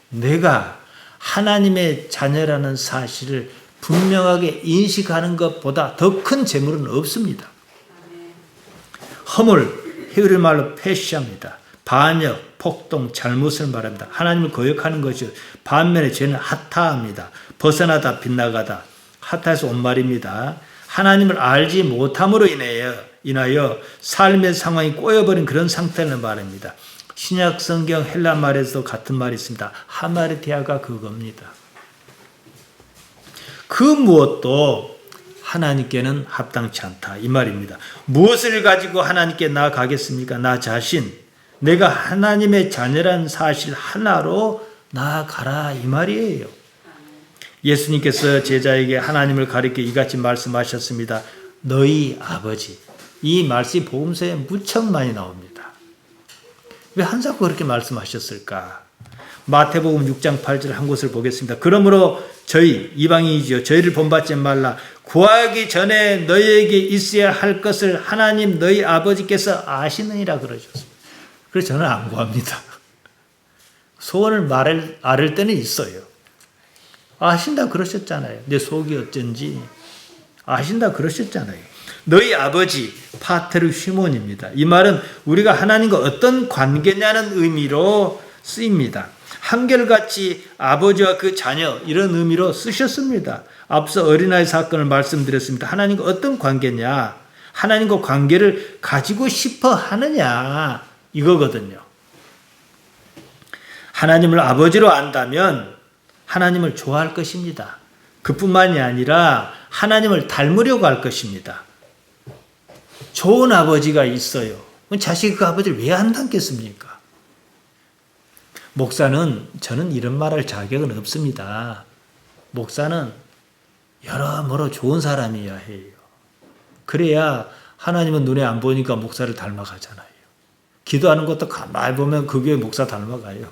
내가 하나님의 자녀라는 사실을 분명하게 인식하는 것보다 더 큰 재물은 없습니다. 허물, 히브리 말로 페시아입니다. 반역, 폭동, 잘못을 말합니다. 하나님을 거역하는 것이요. 반면에 죄는 하타합니다. 벗어나다 빗나가다. 하타에서 온 말입니다. 하나님을 알지 못함으로 인하여 삶의 상황이 꼬여버린 그런 상태를 말합니다. 신약 성경 헬라 말에서도 같은 말이 있습니다. 하마르티아가 그겁니다. 그 무엇도 하나님께는 합당치 않다. 이 말입니다. 무엇을 가지고 하나님께 나아가겠습니까? 나 자신. 내가 하나님의 자녀란 사실 하나로 나아가라. 이 말이에요. 예수님께서 제자에게 하나님을 가리켜 이같이 말씀하셨습니다. 너희 아버지. 이 말씀이 복음서에 무척 많이 나옵니다. 왜 한사코 그렇게 말씀하셨을까? 마태복음 6장 8절 한 곳을 보겠습니다. 그러므로 저희 이방인이지요. 저희를 본받지 말라. 구하기 전에 너희에게 있어야 할 것을 하나님 너희 아버지께서 아시느니라 그러셨습니다. 그래서 저는 안 구합니다. 소원을 아를 때는 있어요. 아신다 그러셨잖아요. 내 속이 어쩐지 아신다 그러셨잖아요. 너희 아버지 파테르 휘몬입니다. 이 말은 우리가 하나님과 어떤 관계냐는 의미로 쓰입니다. 한결같이 아버지와 그 자녀 이런 의미로 쓰셨습니다. 앞서 어린아이 사건을 말씀드렸습니다. 하나님과 어떤 관계냐? 하나님과 관계를 가지고 싶어 하느냐? 이거거든요. 하나님을 아버지로 안다면 하나님을 좋아할 것입니다. 그뿐만이 아니라 하나님을 닮으려고 할 것입니다. 좋은 아버지가 있어요. 자식이 그 아버지를 왜 안 닮겠습니까? 목사는 저는 이런 말할 자격은 없습니다. 목사는 여러모로 좋은 사람이어야 해요. 그래야 하나님은 눈에 안 보니까 목사를 닮아가잖아요. 기도하는 것도 가만히 보면 그 교회 목사 닮아가요.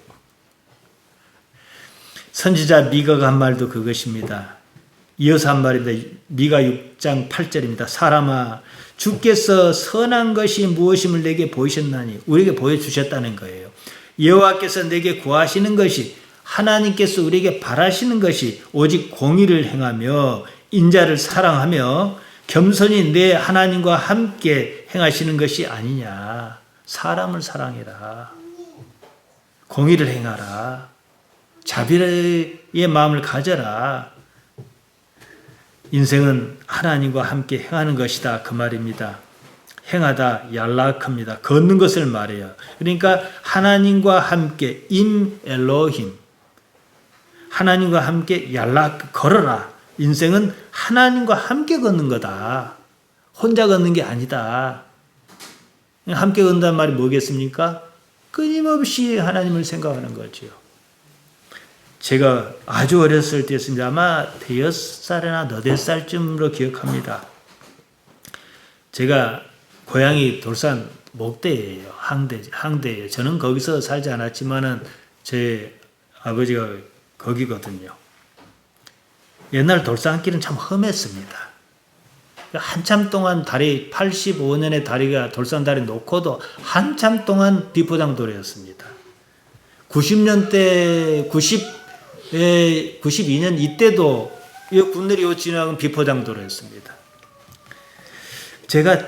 선지자 미가가 한 말도 그것입니다. 이어서 한 말입니다. 미가 6장 8절입니다. 사람아 주께서 선한 것이 무엇임을 내게 보이셨나니 우리에게 보여주셨다는 거예요. 여호와께서 내게 구하시는 것이 하나님께서 우리에게 바라시는 것이 오직 공의를 행하며 인자를 사랑하며 겸손히 내 하나님과 함께 행하시는 것이 아니냐. 사람을 사랑해라. 공의를 행하라. 자비의 마음을 가져라. 인생은 하나님과 함께 행하는 것이다. 그 말입니다. 행하다 얄락합니다. 걷는 것을 말해요. 그러니까 하나님과 함께 임 엘로힘 하나님과 함께 얄락 걸어라. 인생은 하나님과 함께 걷는 거다. 혼자 걷는 게 아니다. 함께 걷는다는 말이 뭐겠습니까? 끊임없이 하나님을 생각하는 거지요. 제가 아주 어렸을 때였습니다. 아마 5살이나 8살쯤으로 기억합니다. 제가 고향이 돌산 목대예요. 항대예요. 저는 거기서 살지 않았지만은 제 아버지가 거기거든요. 옛날 돌산길은 참 험했습니다. 한참 동안 85년에 다리가 돌산다리 놓고도 한참 동안 비포장도로였습니다. 90년대 92년 이때도 이 군내리 지나간 비포장도로였습니다. 제가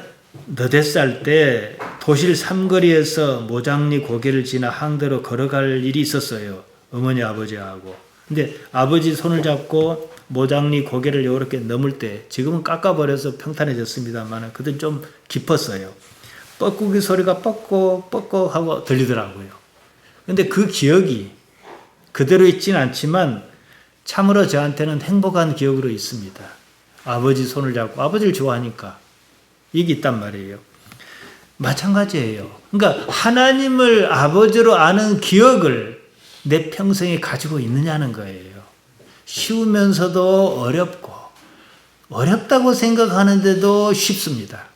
너댓 살 때 도실 삼거리에서 모장리 고개를 지나 항대로 걸어갈 일이 있었어요. 어머니 아버지하고. 근데 아버지 손을 잡고 모장리 고개를 이렇게 넘을 때, 지금은 깎아버려서 평탄해졌습니다만 그때는 좀 깊었어요. 뻐꾸기 소리가 뻐꺽 하고 들리더라고요. 근데 그 기억이 그대로 있진 않지만 참으로 저한테는 행복한 기억으로 있습니다. 아버지 손을 잡고, 아버지를 좋아하니까 이게 있단 말이에요. 마찬가지예요. 그러니까 하나님을 아버지로 아는 기억을 내 평생에 가지고 있느냐는 거예요. 쉬우면서도 어렵고, 어렵다고 생각하는데도 쉽습니다.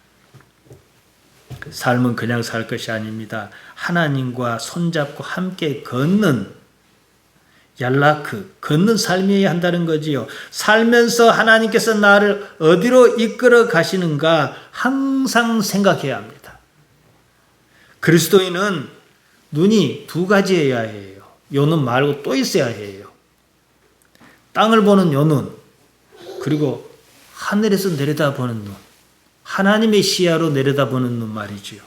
삶은 그냥 살 것이 아닙니다. 하나님과 손잡고 함께 걷는 걷는 삶이어야 한다는 거지요. 살면서 하나님께서 나를 어디로 이끌어 가시는가 항상 생각해야 합니다. 그리스도인은 눈이 두 가지여야 해요. 요 눈 말고 또 있어야 해요. 땅을 보는 요 눈, 그리고 하늘에서 내려다보는 눈, 하나님의 시야로 내려다보는 눈 말이지요.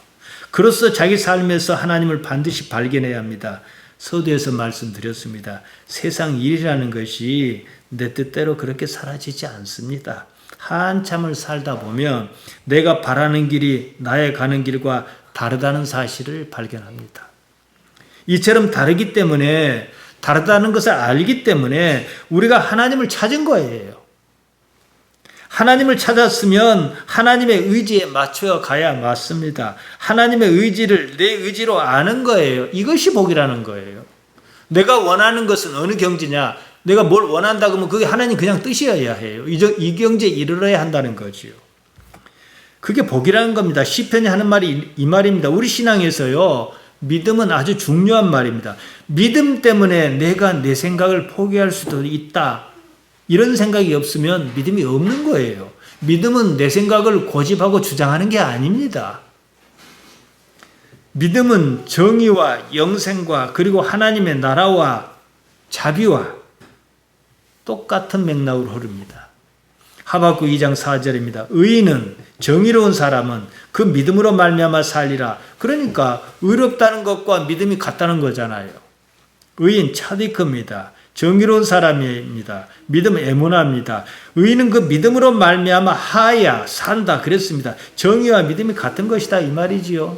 그로써 자기 삶에서 하나님을 반드시 발견해야 합니다. 서두에서 말씀드렸습니다. 세상 일이라는 것이 내 뜻대로 그렇게 사라지지 않습니다. 한참을 살다 보면 내가 바라는 길이 나의 가는 길과 다르다는 사실을 발견합니다. 이처럼 다르기 때문에, 다르다는 것을 알기 때문에 우리가 하나님을 찾은 거예요. 하나님을 찾았으면 하나님의 의지에 맞춰 가야 맞습니다. 하나님의 의지를 내 의지로 아는 거예요. 이것이 복이라는 거예요. 내가 원하는 것은 어느 경지냐? 내가 뭘 원한다 그러면 그게 하나님 그냥 뜻이어야 해요. 이 경지에 이르러야 한다는 거지요. 그게 복이라는 겁니다. 시편이 하는 말이 이 말입니다. 우리 신앙에서요, 믿음은 아주 중요한 말입니다. 믿음 때문에 내가 내 생각을 포기할 수도 있다. 이런 생각이 없으면 믿음이 없는 거예요. 믿음은 내 생각을 고집하고 주장하는 게 아닙니다. 믿음은 정의와 영생과 그리고 하나님의 나라와 자비와 똑같은 맥락으로 흐릅니다. 하박국 2장 4절입니다. 의인은, 정의로운 사람은 그 믿음으로 말미암아 살리라. 그러니까 의롭다는 것과 믿음이 같다는 거잖아요. 의인 차디크입니다. 정의로운 사람입니다. 믿음은 에모나입니다. 의인은 그 믿음으로 말미암아 하야 산다 그랬습니다. 정의와 믿음이 같은 것이다 이 말이지요.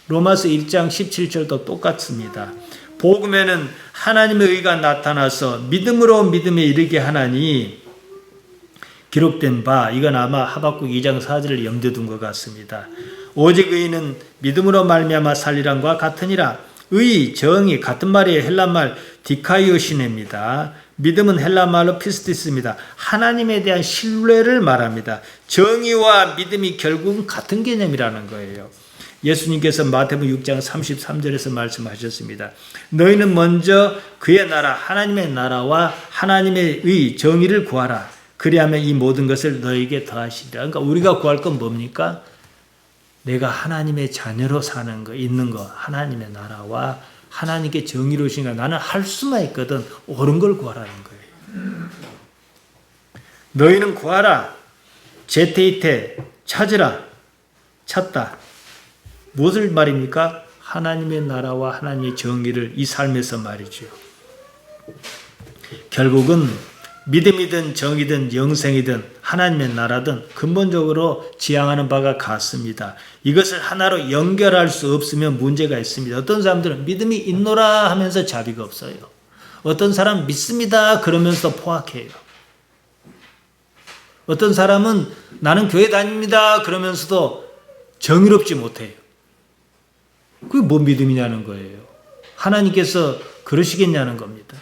로마서 1장 17절도 똑같습니다. 복음에는 하나님의 의가 나타나서 믿음으로 믿음에 이르게 하나니 기록된 바, 이건 아마 하박국 2장 4절을 염두에 둔 것 같습니다. 오직 의인은 믿음으로 말미암아 살리란과 같으니라. 의, 정의 같은 말이에요. 헬라말 디카이오시네입니다. 믿음은 헬라말로 피스티스입니다. 하나님에 대한 신뢰를 말합니다. 정의와 믿음이 결국은 같은 개념이라는 거예요. 예수님께서 마태복음 6장 33절에서 말씀하셨습니다. 너희는 먼저 그의 나라, 하나님의 나라와 하나님의 의, 정의를 구하라. 그리하면 이 모든 것을 너에게 더하시리라. 그러니까 우리가 구할 건 뭡니까? 내가 하나님의 자녀로 사는 거, 있는 거, 하나님의 나라와 하나님께 정의로우신 거, 나는 할 수만 있거든 옳은 걸 구하라는 거예요. 너희는 구하라. 제테이테, 찾으라. 찾다. 무엇을 말입니까? 하나님의 나라와 하나님의 정의를 이 삶에서 말이죠. 결국은 믿음이든 정의든 영생이든 하나님의 나라든 근본적으로 지향하는 바가 같습니다. 이것을 하나로 연결할 수 없으면 문제가 있습니다. 어떤 사람들은 믿음이 있노라 하면서 자비가 없어요. 어떤 사람은 믿습니다 그러면서 포악해요. 어떤 사람은 나는 교회 다닙니다 그러면서도 정의롭지 못해요. 그게 뭔 믿음이냐는 거예요. 하나님께서 그러시겠냐는 겁니다.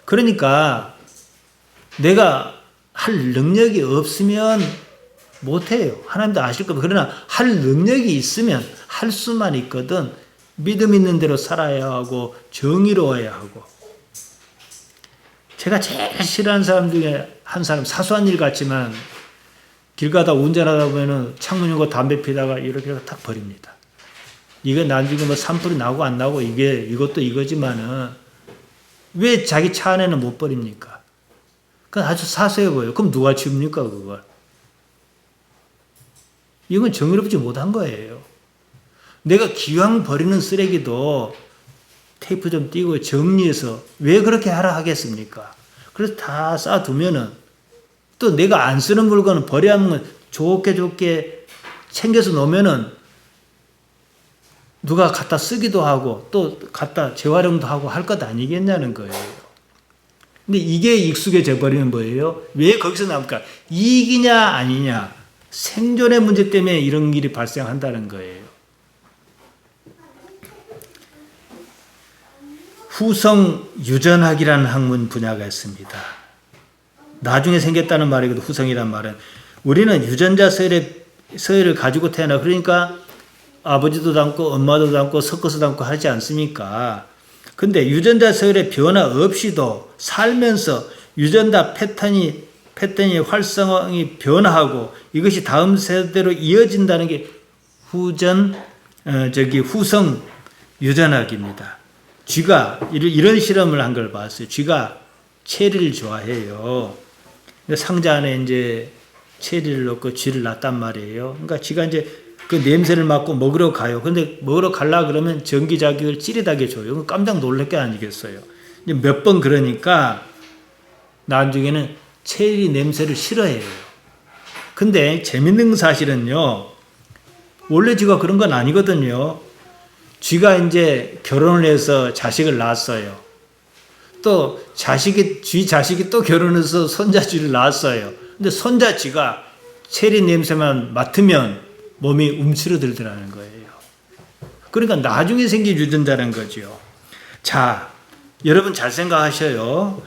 그러니까 내가 할 능력이 없으면 못해요. 하나님도 아실 겁니다. 그러나 할 능력이 있으면 할 수만 있거든 믿음 있는 대로 살아야 하고 정의로워야 하고. 제가 제일 싫어하는 사람 중에 한 사람, 사소한 일 같지만 길 가다 운전하다 보면은 창문 열고 담배 피다가 이렇게 탁 버립니다. 이게 나중에 뭐 산불이 나고 안 나고 이것도 이거지만은 왜 자기 차 안에는 못 버립니까? 그건 아주 사소해 보여요. 그럼 누가 치웁니까, 그걸? 이건 정의롭지 못한 거예요. 내가 기왕 버리는 쓰레기도 테이프 좀 띄고 정리해서 왜 그렇게 하라 하겠습니까? 그래서 다 쌓아두면은 또 내가 안 쓰는 물건은 버려야 하는 건 좋게 챙겨서 놓으면은 누가 갖다 쓰기도 하고 또 갖다 재활용도 하고 할 것 아니겠냐는 거예요. 근데 이게 익숙해져 버리면 뭐예요? 왜 거기서 나올까? 이익이냐 아니냐. 생존의 문제 때문에 이런 일이 발생한다는 거예요. 후성유전학이라는 학문 분야가 있습니다. 나중에 생겼다는 말이거든. 후성이란 말은 우리는 유전자 서열을 가지고 태어나 그러니까 아버지도 닮고 엄마도 닮고 섞어서 닮고 하지 않습니까? 근데 유전자 서열의 변화 없이도 살면서 유전자 패턴이 활성이 변화하고 이것이 다음 세대로 이어진다는 게 후성 유전학입니다. 쥐가 이런 실험을 한 걸 봤어요. 쥐가 체리를 좋아해요. 상자 안에 이제 체리를 넣고 쥐를 놨단 말이에요. 그러니까 쥐가 이제 그 냄새를 맡고 먹으러 가요. 근데 먹으러 가려 그러면 전기자극을 찌릿하게 줘요. 깜짝 놀랄 게 아니겠어요. 몇 번 그러니까 나중에는 체리 냄새를 싫어해요. 근데 재밌는 사실은요. 원래 쥐가 그런 건 아니거든요. 쥐가 이제 결혼을 해서 자식을 낳았어요. 또 쥐 자식이 또 결혼해서 손자쥐를 낳았어요. 근데 손자쥐가 체리 냄새만 맡으면 몸이 움츠러들더라는 거예요. 그러니까 나중에 생긴 유전자라는 거죠. 자, 여러분 잘 생각하셔요.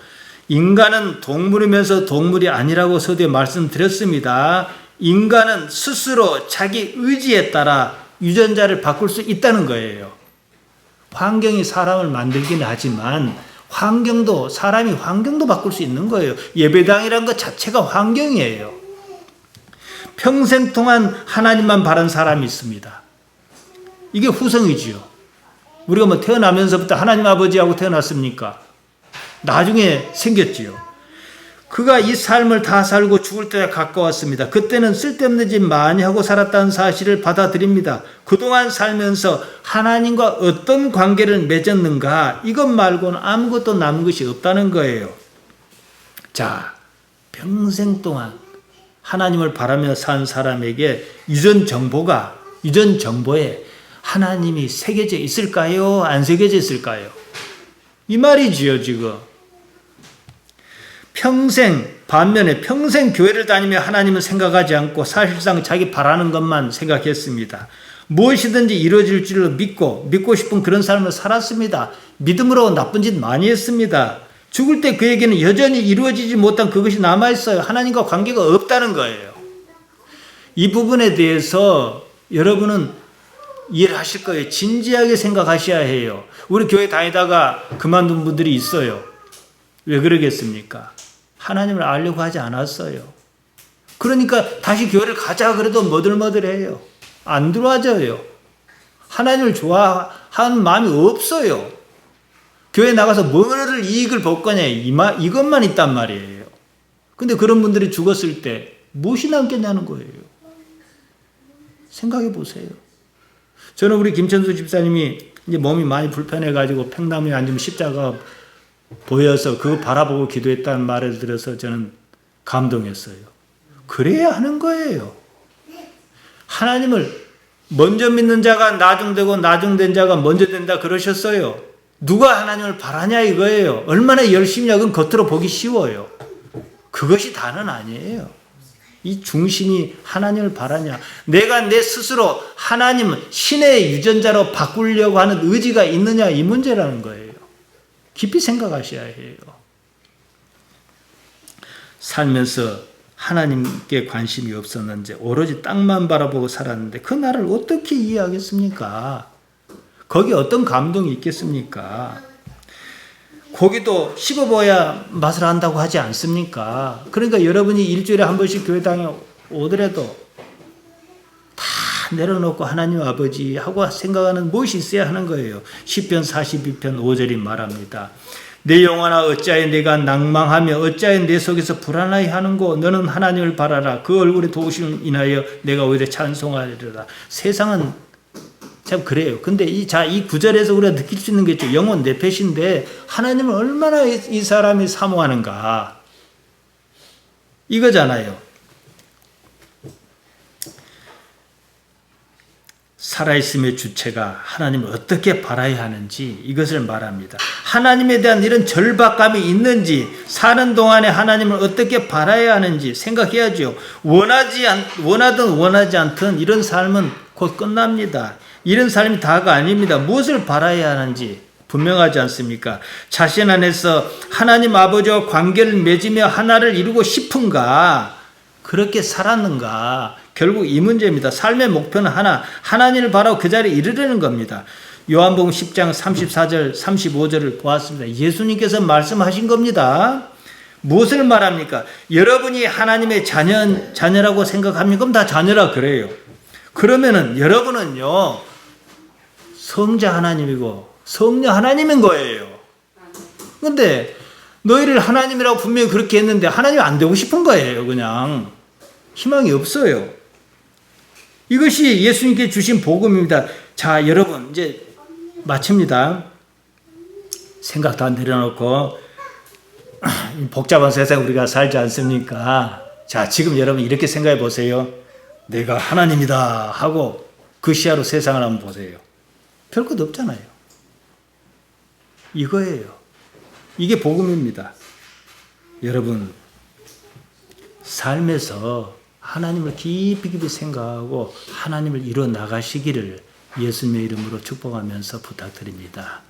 인간은 동물이면서 동물이 아니라고 서두에 말씀드렸습니다. 인간은 스스로 자기 의지에 따라 유전자를 바꿀 수 있다는 거예요. 환경이 사람을 만들긴 하지만 사람이 환경도 바꿀 수 있는 거예요. 예배당이라는 것 자체가 환경이에요. 평생 동안 하나님만 바란 사람이 있습니다. 이게 후성이지요. 우리가 뭐 태어나면서부터 하나님 아버지하고 태어났습니까? 나중에 생겼지요. 그가 이 삶을 다 살고 죽을 때에 가까웠습니다. 그때는 쓸데없는 짓 많이 하고 살았다는 사실을 받아들입니다. 그동안 살면서 하나님과 어떤 관계를 맺었는가 이것 말고는 아무것도 남은 것이 없다는 거예요. 자, 평생 동안 하나님을 바라며 산 사람에게 유전 정보에 하나님이 새겨져 있을까요? 안 새겨져 있을까요? 이 말이지요, 지금. 반면에 평생 교회를 다니며 하나님은 생각하지 않고 사실상 자기 바라는 것만 생각했습니다. 무엇이든지 이루어질 줄로 믿고 싶은 그런 삶을 살았습니다. 믿음으로 나쁜 짓 많이 했습니다. 죽을 때 그에게는 여전히 이루어지지 못한 그것이 남아있어요. 하나님과 관계가 없다는 거예요. 이 부분에 대해서 여러분은 이해를 하실 거예요. 진지하게 생각하셔야 해요. 우리 교회 다니다가 그만둔 분들이 있어요. 왜 그러겠습니까? 하나님을 알려고 하지 않았어요. 그러니까 다시 교회를 가자 그래도 머들머들해요. 안 들어와져요. 하나님을 좋아하는 마음이 없어요. 교회 나가서 뭐를 이익을 볼 거냐 이것만 있단 말이에요. 근데 그런 분들이 죽었을 때 무엇이 남겠냐는 거예요. 생각해 보세요. 저는 우리 김천수 집사님이 이제 몸이 많이 불편해가지고 팽나무에 앉으면 십자가 보여서 그거 바라보고 기도했다는 말을 들어서 저는 감동했어요. 그래야 하는 거예요. 하나님을 먼저 믿는 자가 나중되고 나중된 자가 먼저 된다 그러셨어요. 누가 하나님을 바라냐 이거예요. 얼마나 열심히 하건 겉으로 보기 쉬워요. 그것이 다는 아니에요. 이 중심이 하나님을 바라냐. 내가 내 스스로 하나님 신의 유전자로 바꾸려고 하는 의지가 있느냐 이 문제라는 거예요. 깊이 생각하셔야 해요. 살면서 하나님께 관심이 없었는지 오로지 땅만 바라보고 살았는데 그 나를 어떻게 이해하겠습니까? 거기에 어떤 감동이 있겠습니까? 고기도 씹어봐야 맛을 안다고 하지 않습니까? 그러니까 여러분이 일주일에 한 번씩 교회당에 오더라도 다 내려놓고 하나님 아버지 하고 생각하는 무엇이 있어야 하는 거예요. 시편 42편 5절이 말합니다. 내 영혼아 어찌하여 내가 낭망하며 어찌하여 내 속에서 불안하게 하는고 너는 하나님을 바라라. 그 얼굴의 도우심을 인하여 내가 오히려 찬송하리라. 세상은 참 그래요. 근데 이 구절에서 우리가 느낄 수 있는 게 있죠. 영혼 네펫인데 하나님을 얼마나 이 사람이 사모하는가. 이거잖아요. 살아있음의 주체가 하나님을 어떻게 바라야 하는지 이것을 말합니다. 하나님에 대한 이런 절박감이 있는지, 사는 동안에 하나님을 어떻게 바라야 하는지 생각해야죠. 원하든 원하지 않든 이런 삶은 곧 끝납니다. 이런 삶이 다가 아닙니다. 무엇을 바라야 하는지 분명하지 않습니까? 자신 안에서 하나님 아버지와 관계를 맺으며 하나를 이루고 싶은가? 그렇게 살았는가? 결국 이 문제입니다. 삶의 목표는 하나님을 바라고 그 자리에 이르려는 겁니다. 요한복음 10장 34절 35절을 보았습니다. 예수님께서 말씀하신 겁니다. 무엇을 말합니까? 여러분이 하나님의 자녀라고 생각합니까? 그럼 다 자녀라 그래요. 그러면은 여러분은요 성자 하나님이고 성녀 하나님인 거예요. 근데 너희를 하나님이라고 분명히 그렇게 했는데 하나님이 안 되고 싶은 거예요. 그냥 희망이 없어요. 이것이 예수님께 주신 복음입니다. 자, 여러분 이제 마칩니다. 생각도 안 내려놓고 복잡한 세상 우리가 살지 않습니까? 자, 지금 여러분 이렇게 생각해 보세요. 내가 하나님이다 하고 그 시야로 세상을 한번 보세요. 별것 없잖아요. 이거예요. 이게 복음입니다. 여러분 삶에서 하나님을 깊이 생각하고 하나님을 이뤄 나가시기를 예수님의 이름으로 축복하면서 부탁드립니다.